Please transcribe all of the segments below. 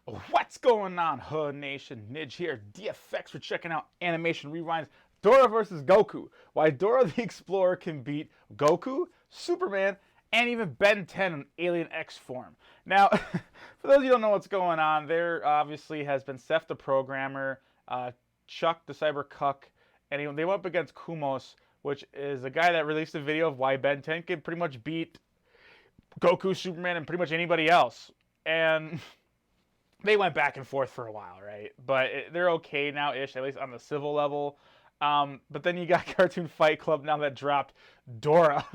What's going on, Hood Nation? Nidge here, DFX for checking out Animation Rewinds, Dora versus Goku. Why Dora the Explorer can beat Goku, Superman, and even Ben 10 in Alien X form. Now, for those of you who don't know what's going on, there obviously has been Seth the Programmer, Chuck the Cyber Cuck, and they went up against Kumos, which is a guy that released a video of why Ben 10 can pretty much beat Goku, Superman, and pretty much anybody else. And they went back and forth for a while, right? But they're okay now-ish, at least on the civil level. But then you got Cartoon Fight Club now that dropped Dora.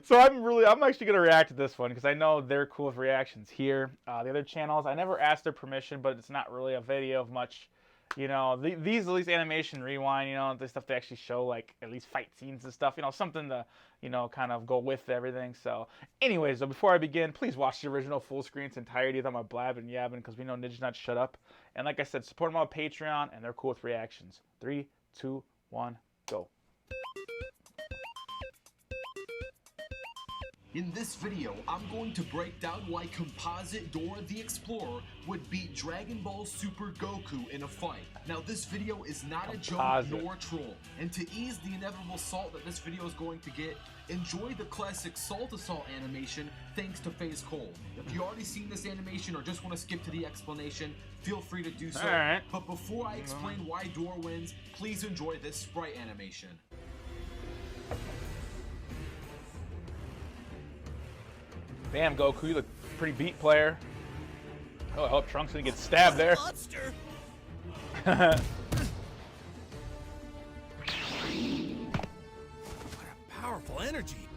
So I'm actually gonna react to this one because I know they're cool with reactions here. The other channels, I never asked their permission, but it's not really a video of much. You know, these at least Animation Rewind, you know, the stuff they actually show, like, at least fight scenes and stuff, you know, something to, you know, kind of go with everything. So, anyways, so before I begin, please watch the original full screen its entirety without my blabbing and yabbing, because we know Nidge not shut up. And like I said, support them on Patreon, and they're cool with reactions. 3, 2, 1, go. In this video, I'm going to break down why Composite Dora the Explorer would beat Dragon Ball Super Goku in a fight. Now, this video is not a joke nor a troll, and to ease the inevitable salt that this video is going to get, enjoy the classic Salt Assault animation thanks to FaZe Cole. If you already seen this animation or just want to skip to the explanation, feel free to do so. All right. But before I explain why Dora wins, please enjoy this sprite animation. Damn, Goku, you look pretty beat, player. Oh, I hope Trunks didn't get stabbed there. Monster. Oh, What a powerful energy.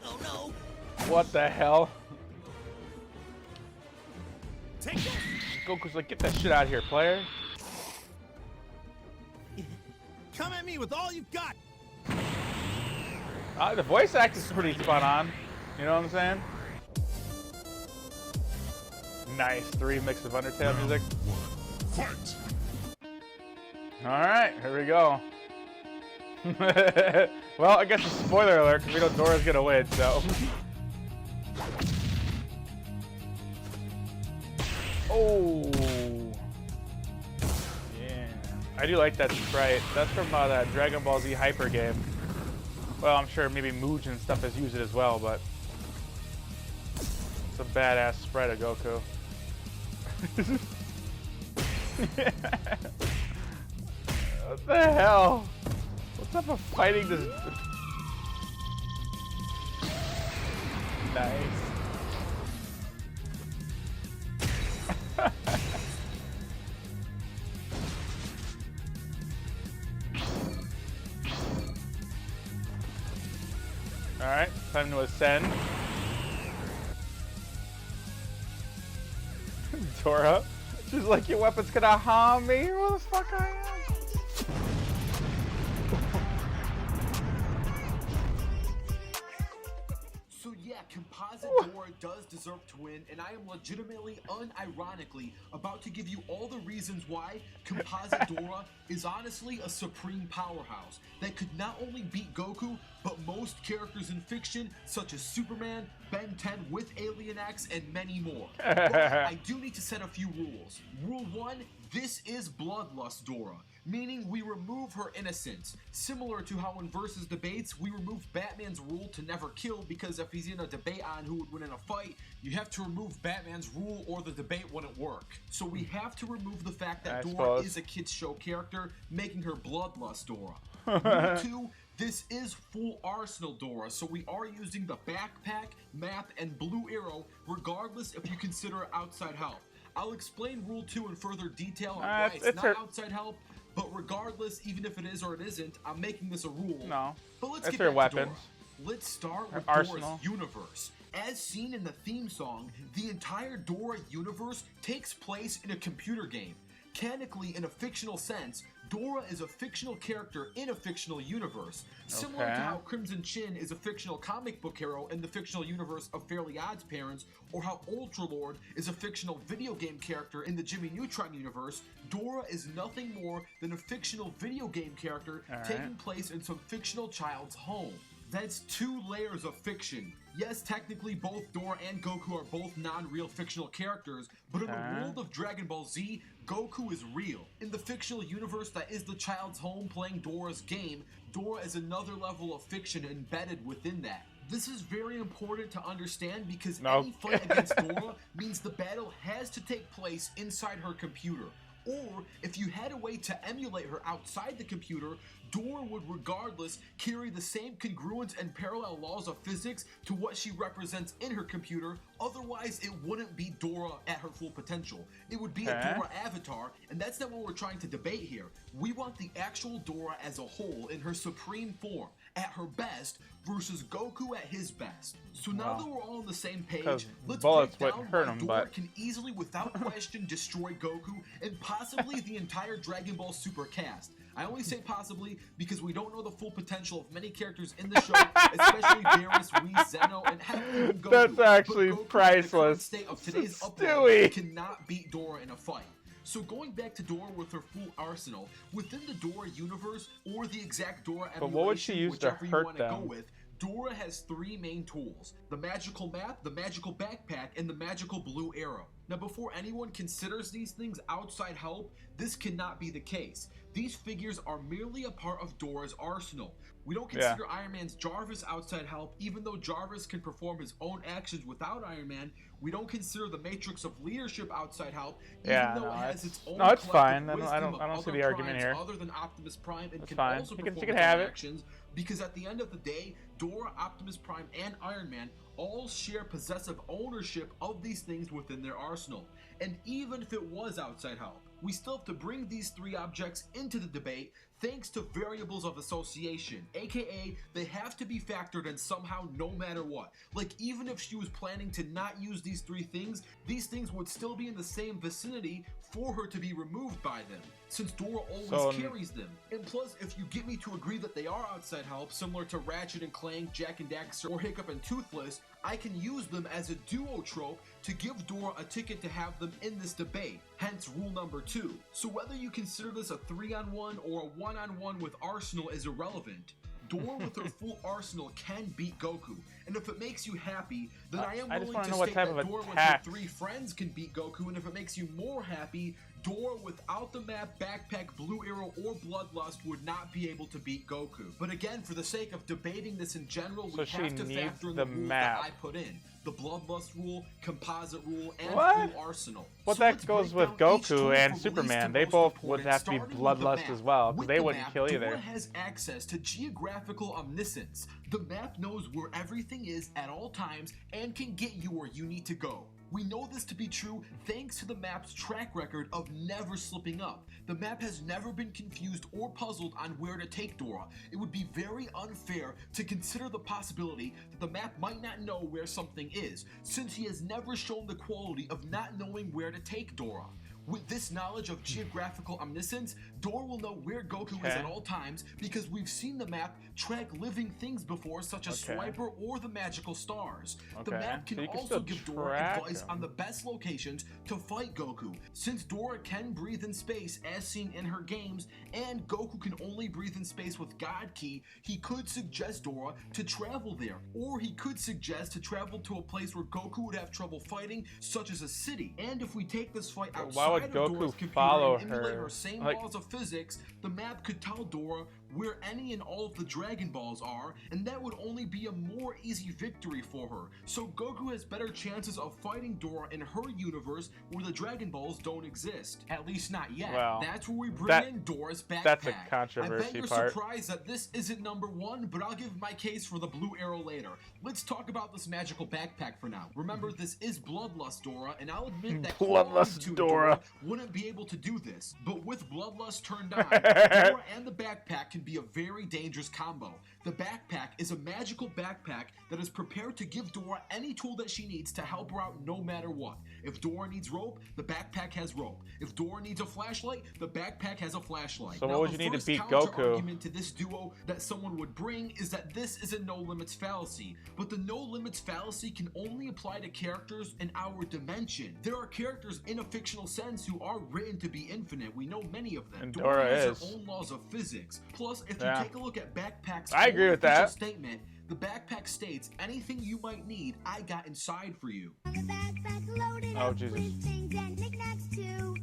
Oh no. what the hell? Take this. Goku's like, get that shit out of here, player. Come at me with all you've got. The voice acting is pretty spot on. You know what I'm saying? Nice 3 mix of Undertale music. Fight! Alright, here we go. Well, I guess a spoiler alert, because we know Dora's gonna win, so. Oh. Yeah. I do like that sprite. That's from that Dragon Ball Z Hyper game. Well, I'm sure maybe Mooj and stuff has used it as well, but it's a badass sprite of Goku. What the hell? What's up with fighting this? Nice. Alright, time to ascend. Dora, she's like, your weapon's gonna harm me. Who the fuck I am? So yeah, Composite Dora does deserve to win, and I am legitimately, unironically, about to give you all the reasons why Composite Dora is honestly a supreme powerhouse that could not only beat Goku, but most characters in fiction, such as Superman, Ben 10 with Alien X, and many more. But I do need to set a few rules. Rule 1, this is Bloodlust Dora, meaning we remove her innocence. Similar to how in Versus debates, we remove Batman's rule to never kill, because if he's in a debate on who would win in a fight, you have to remove Batman's rule or the debate wouldn't work. So we have to remove the fact that Dora is a kid's show character, making her Bloodlust Dora. Rule 2, this is full Arsenal Dora, so we are using the backpack, map, and blue arrow, regardless if you consider outside help. I'll explain Rule 2 in further detail on why it's not outside help, but regardless, even if it is or it isn't, I'm making this a rule. No, but let's that's get her back to weapons. Dora. Let's start with Arsenal. Dora's universe. As seen in the theme song, the entire Dora universe takes place in a computer game. Canonically, in a fictional sense, Dora is a fictional character in a fictional universe, similar to how Crimson Chin is a fictional comic book hero in the fictional universe of Fairly Odd's Parents, or how Ultralord is a fictional video game character in the Jimmy Neutron universe. Dora is nothing more than a fictional video game character taking place in some fictional child's home. That's 2 layers of fiction. Yes, technically both Dora and Goku are both non-real fictional characters, but in the world of Dragon Ball Z, Goku is real. In the fictional universe that is the child's home playing Dora's game, Dora is another level of fiction embedded within that. This is very important to understand because any fight against Dora means the battle has to take place inside her computer. Or, if you had a way to emulate her outside the computer, Dora would regardless carry the same congruent and parallel laws of physics to what she represents in her computer, otherwise it wouldn't be Dora at her full potential. It would be a Dora avatar, and that's not what we're trying to debate here. We want the actual Dora as a whole in her supreme form, at her best, versus Goku at his best. So now that we're all on the same page, let's break down why Dora can easily, without question, destroy Goku and possibly the entire Dragon Ball Super cast. I only say possibly because we don't know the full potential of many characters in the show, especially Beerus, Whis, Zeno, and even Goku. That's actually Goku, priceless. In the current state of today's Stewie upload, cannot beat Dora in a fight. So going back to Dora with her full arsenal, within the Dora universe, or the exact Dora emulation, but what would she use to whichever you hurt want to them? go with, Dora has 3 main tools: the magical map, the magical backpack, and the magical blue arrow. Now before anyone considers these things outside help, this cannot be the case. These figures are merely a part of Dora's arsenal. We don't consider Iron Man's Jarvis outside help, even though Jarvis can perform his own actions without Iron Man. We don't consider the Matrix of Leadership outside help, even though it has its own it's fine. collective I don't wisdom of see other the argument primes here. other than Optimus Prime, and can fine. also You perform can its have own it. actions, because at the end of the day, Dora, Optimus Prime, and Iron Man all share possessive ownership of these things within their arsenal. And even if it was outside help, we still have to bring these 3 objects into the debate thanks to variables of association, aka they have to be factored in somehow no matter what. Like, even if she was planning to not use these 3 things, these things would still be in the same vicinity for her to be removed by them, since Dora always carries them. And plus, if you get me to agree that they are outside help, similar to Ratchet and Clank, Jak and Daxter, or Hiccup and Toothless, I can use them as a duo trope to give Dora a ticket to have them in this debate, hence rule number 2. So whether you consider this a 3-on-1 or a 1-on-1 with Arsenal is irrelevant. Dora with her full arsenal can beat Goku, and if it makes you happy, then I am willing to state that Dora with her 3 friends can beat Goku, and if it makes you more happy, Dora without the map, backpack, blue arrow, or bloodlust would not be able to beat Goku. But again, for the sake of debating this in general, we have to factor in the rules that I put in. The bloodlust rule, composite rule, and full arsenal. Well, so that goes with Goku and Superman. They both would have to be bloodlust as well, because they wouldn't kill you there. Dora has access to geographical omniscience. The map knows where everything is at all times and can get you where you need to go. We know this to be true thanks to the map's track record of never slipping up. The map has never been confused or puzzled on where to take Dora. It would be very unfair to consider the possibility that the map might not know where something is, since he has never shown the quality of not knowing where to take Dora. With this knowledge of geographical omniscience, Dora will know where Goku is at all times because we've seen the map track living things before, such as Swiper or the magical stars. The map can also give Dora advice on the best locations to fight Goku, since Dora can breathe in space as seen in her games, and Goku can only breathe in space with God Ki. He could suggest Dora to travel there, or he could suggest to travel to a place where Goku would have trouble fighting, such as a city. And if we take this fight outside of Dora's computer and emulate her same laws of physics, the map could tell Dora where any and all of the Dragon Balls are, and that would only be a more easy victory for her. So Goku has better chances of fighting Dora in her universe where the Dragon Balls don't exist. At least not yet. Well, that's where we bring in Dora's backpack. That's a controversy I bet you're surprised that this isn't number 1, but I'll give my case for the blue arrow later. Let's talk about this magical backpack for now. Remember, this is Bloodlust Dora, and I'll admit that Bloodlust Dora wouldn't be able to do this, but with Bloodlust turned on, Dora and the backpack can be a very dangerous combo. The backpack is a magical backpack that is prepared to give Dora any tool that she needs to help her out no matter what. If Dora needs rope, the backpack has rope. If Dora needs a flashlight, the backpack has a flashlight. So now, what would you need to beat Goku? Argument to this duo that someone would bring is that this is a no limits fallacy, but the no limits fallacy can only apply to characters in our dimension. There are characters in a fictional sense who are written to be infinite. We know many of them. And Dora has her own laws of physics. Plus, if you take a look at Backpack's I agree with that statement, The backpack states, anything you might need, I got inside for you. Oh, Jesus. With things and knickknacks too.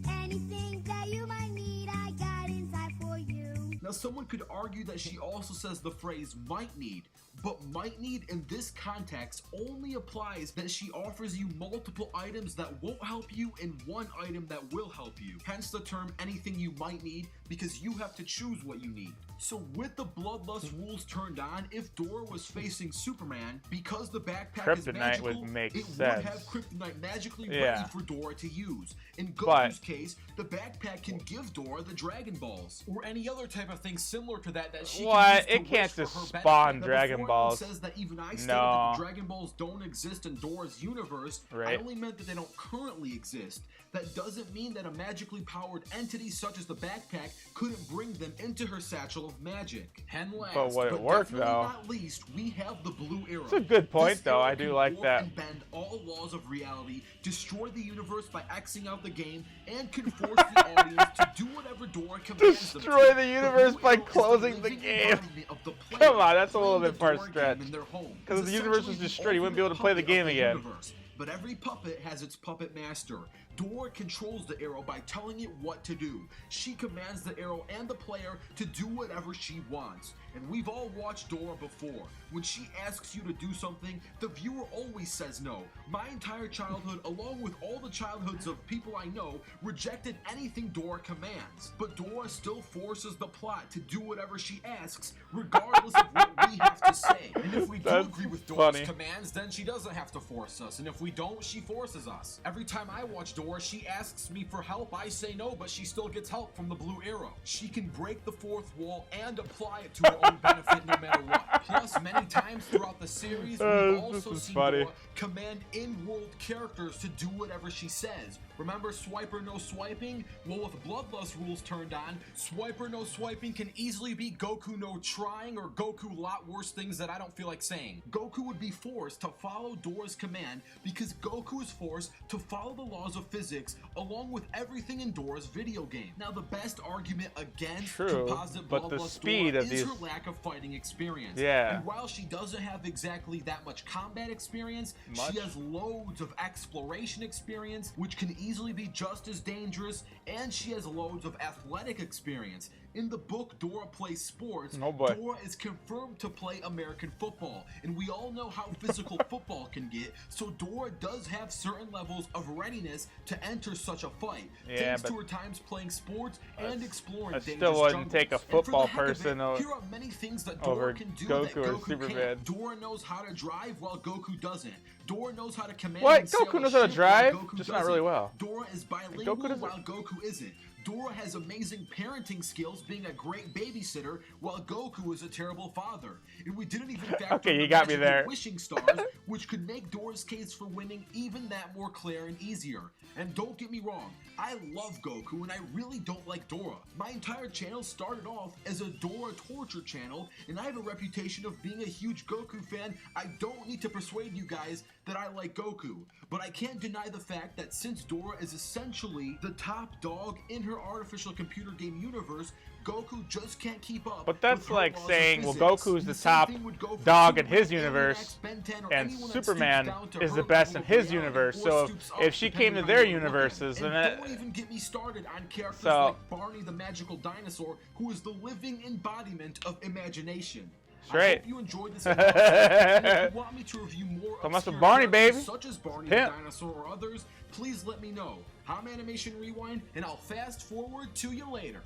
Anything that you might need, I got inside for you. Now, someone could argue that she also says the phrase might need, but might need in this context only applies that she offers you multiple items that won't help you and one item that will help you. Hence the term anything you might need, because you have to choose what you need. So with the bloodlust rules turned on, if Dora was facing Superman, because the backpack is Kryptonite magical, would make it sense. would have kryptonite magically ready for Dora to use. In But- Goku's case, the backpack can give Dora the Dragon Balls, or any other type of thing similar to that she What? can use to It can't wish for just her benefit. spawn Now, Dragon before Balls. anyone says that even I stated No. that the Dragon Balls don't exist in Dora's universe, Right. I only meant that they don't currently exist. That doesn't mean that a magically powered entity such as the backpack couldn't bring them into her satchel of magic. And last, But would it work, definitely though? not least, we have the Blue Arrow. It's a good point, This though. arrow I do can like warp that. and bend all laws of reality, destroy the universe by Xing out the game, and can force the audience to do whatever Dora commands them to. Destroy the universe Blue by Arrow is closing the living game. embodiment of the player Come on, that's a little playing bit the Dora far-stretched. game in their home. 'Cause if It's the universe was essentially destroyed, you wouldn't be able to play the ultimate game puppet of again. universe. But every puppet has its puppet master. Dora controls the arrow by telling it what to do. She commands the arrow and the player to do whatever she wants. And we've all watched Dora before. When she asks you to do something, the viewer always says no. My entire childhood, along with all the childhoods of people I know, rejected anything Dora commands. But Dora still forces the plot to do whatever she asks, regardless of what we have to say. And if we do That's agree with Dora's funny. commands, then she doesn't have to force us. And if we don't, she forces us. Every time I watch Dora, she asks me for help. I say no, but she still gets help from the Blue Arrow. She can break the fourth wall and apply it to her own benefit no matter what. Plus, many times throughout the series, we've also this is seen funny. Dora command in-world characters to do whatever she says. Remember swiper no swiping? Well, with bloodlust rules turned on, swiper no swiping can easily be Goku no trying, or Goku lot worse things that I don't feel like saying. Goku would be forced to follow Dora's command because Goku is forced to follow the laws of physics along with everything in Dora's video game. Now, the best argument against True, composite but the bloodlust speed Dora of is these- her lack of fighting experience. Yeah. And while she doesn't have exactly that much combat experience, Much? she has loads of exploration experience, which can easily be just as dangerous, and she has loads of athletic experience. In the book Dora Plays Sports, Oh boy. Dora is confirmed to play American football, and we all know how physical football can get, so Dora does have certain levels of readiness to enter such a fight, Yeah, thanks but to her times playing sports and exploring I dangerous still wouldn't jungles. take a And for the football heck of it, person here are many things that over Dora can do Goku that or Goku Superman. can't. Dora knows how to drive while Goku doesn't. Dora knows how to command What? and sail Goku a knows how to ship while drive? Goku Just not doesn't. really well. Dora is bilingual doesn't. while Goku isn't. Dora has amazing parenting skills, being a great babysitter, while Goku is a terrible father. And we didn't even factor Okay, in you the got me magical there. wishing stars, which could make Dora's case for winning even that more clear and easier. And don't get me wrong, I love Goku and I really don't like Dora. My entire channel started off as a Dora torture channel, and I have a reputation of being a huge Goku fan. I don't need to persuade you guys that I like Goku, but I can't deny the fact that since Dora is essentially the top dog in her artificial computer game universe, Goku just can't keep up. But that's with her like laws of saying, well, physics. Goku's And the same top thing would go for dog in Superman, his universe, Alien X, Ben 10, or and anyone that Superman stoops down to is her the best level in of his reality, universe. or So stoops if up, she depending came to on their how you look at it. universes, And then that, don't even get me started on characters So- like Barney the Magical Dinosaur, who is the living embodiment of imagination. I Straight. hope you enjoyed this analysis, and if you want me to review more Come on, some obscure Barney, characters baby. such as Barney Pimp. the Dinosaur or others, please let me know. I'm Animation Rewind, and I'll fast forward to you later.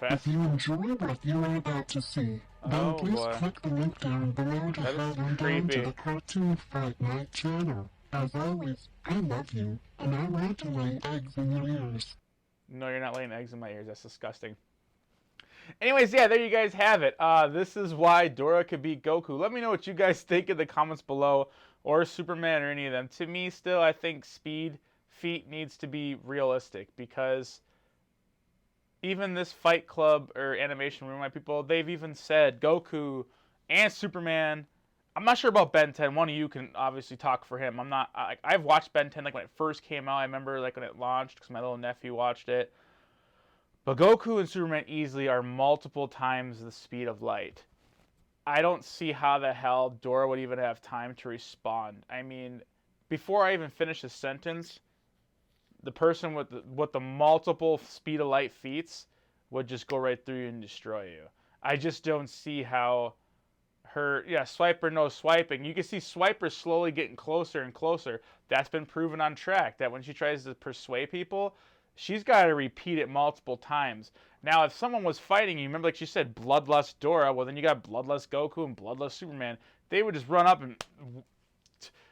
fast. If you enjoy what you are about to see, then Oh, please boy. click the link down below to That is head on down creepy. to the Cartoon Fight Night channel. As always, I love you, and I want to lay eggs in your ears. No, you're not laying eggs in my ears. That's disgusting. Anyways, yeah, there you guys have it. This is why Dora could beat Goku. Let me know what you guys think in the comments below, or Superman, or any of them. To me, still, I think feat needs to be realistic, because even this Fight Club or Animation Rewind people, they've even said Goku and Superman. I'm not sure about Ben 10. One of you can obviously talk for him. I've watched Ben 10 like when it first came out. I remember like when it launched because my little nephew watched it. But Goku and Superman easily are multiple times the speed of light. I don't see how the hell Dora would even have time to respond. I mean, before I even finish a sentence, the person with the multiple speed of light feats would just go right through you and destroy you. I just don't see how her, yeah, Swiper no swiping. You can see Swiper slowly getting closer and closer. That's been proven on track, that when she tries to persuade people, she's got to repeat it multiple times. Now, if someone was fighting you, remember, like she said, Bloodlust Dora, well, then you got Bloodlust Goku and Bloodlust Superman. They would just run up and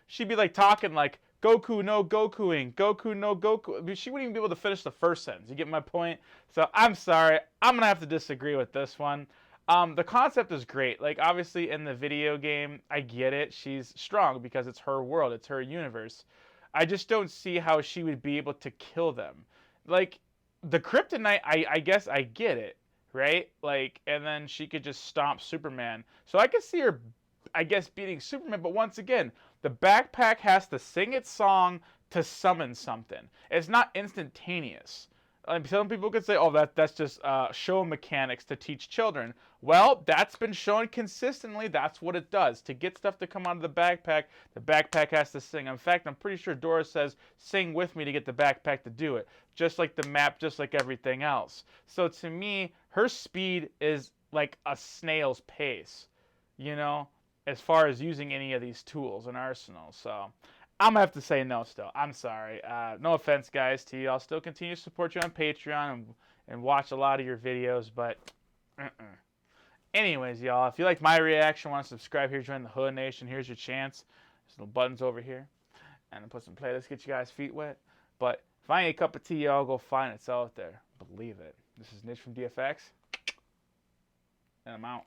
she'd be like talking like, Goku no Gokuing, Goku no Goku. I mean, she wouldn't even be able to finish the first sentence. You get my point? So I'm sorry. I'm going to have to disagree with this one. The concept is great. Like, obviously, in the video game, I get it. She's strong because it's her world. It's her universe. I just don't see how she would be able to kill them. Like, the kryptonite, I guess I get it, right? Like, and then she could just stomp Superman. So I could see her, I guess, beating Superman. But once again, the backpack has to sing its song to summon something. It's not instantaneous. Some people could say, oh, that's just show mechanics to teach children. Well, that's been shown consistently. That's what it does. To get stuff to come out of the backpack has to sing. In fact, I'm pretty sure Dora says, sing with me to get the backpack to do it. Just like the map, just like everything else. So to me, her speed is like a snail's pace, you know, as far as using any of these tools and arsenals. So I'm going to have to say no still. I'm sorry. No offense, guys, to you. I'll still continue to support you on Patreon and watch a lot of your videos, but anyways, y'all, if you like my reaction, want to subscribe here, join the Hood Nation, here's your chance. There's little buttons over here. And I'll put some playlists, get you guys' feet wet. But if I ain't a cup of tea, y'all, go find it. It's out there. Believe it. This is Nidge from DFX, and I'm out.